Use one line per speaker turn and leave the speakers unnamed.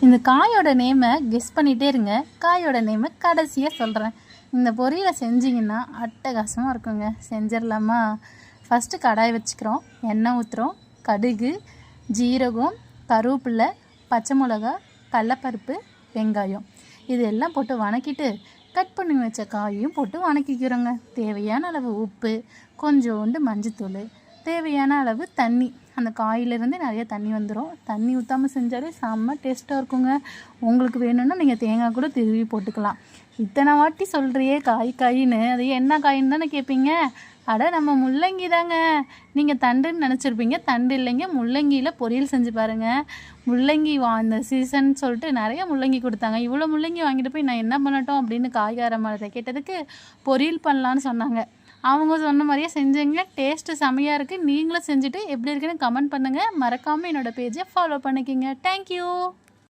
இந்த காயோட நேமை கெஸ் பண்ணிகிட்டே இருங்க. காயோட நேமை கடைசியாக சொல்கிறேன். இந்த பொரியலை செஞ்சிங்கன்னா அட்டகாசமாக இருக்குங்க. செஞ்சிடலாமா? ஃபஸ்ட்டு கடாய் வச்சுக்கிறோம், எண்ணெய் ஊற்றுறோம், கடுகு, ஜீரகம், கருவேப்பிலை, பச்சை மிளகா, கடலப்பருப்பு, வெங்காயம் இது எல்லாம் போட்டு வணக்கிட்டு கட் பண்ணி வச்ச காயையும் போட்டு வணக்கிக்கிறோங்க. தேவையான அளவு உப்பு, கொஞ்சோண்டு மஞ்சத்தூள், தேவையான அளவு தண்ணி. அந்த காயிலிருந்து நிறைய தண்ணி வந்துடும். தண்ணி ஊற்றாமல் செஞ்சாலே செம்ம டேஸ்ட்டாக இருக்குங்க. உங்களுக்கு வேணும்னா நீங்கள் தேங்காய் கூட திருவி போட்டுக்கலாம். இத்தனை வாட்டி சொல்கிறியே காயின்னு, அது என்ன காயின்னு தானே கேட்பீங்க. நம்ம முள்ளங்கி தாங்க. நீங்கள் தண்டுன்னு நினச்சிருப்பீங்க. தண்டு இல்லைங்க, முள்ளங்கியில் பொரியல் செஞ்சு பாருங்கள். முள்ளங்கி இந்த சீசன் சொல்லிட்டு நிறைய முள்ளங்கி கொடுத்தாங்க. இவ்வளோ முள்ளங்கி வாங்கிட்டு போய் நான் என்ன பண்ணட்டும் அப்படின்னு காய்காரமாக கேட்டதுக்கு பொரியல் பண்ணலான்னு சொன்னாங்க. அவங்க சொன்ன மாதிரியே செஞ்சீங்க. டேஸ்ட்டு செமையாக இருக்குது. நீங்களும் செஞ்சுட்டு எப்படி இருக்குன்னு கமெண்ட் பண்ணுங்கள். மறக்காமல் என்னோடய பேஜை ஃபாலோ பண்ணிக்கிங்க. தேங்க்யூ.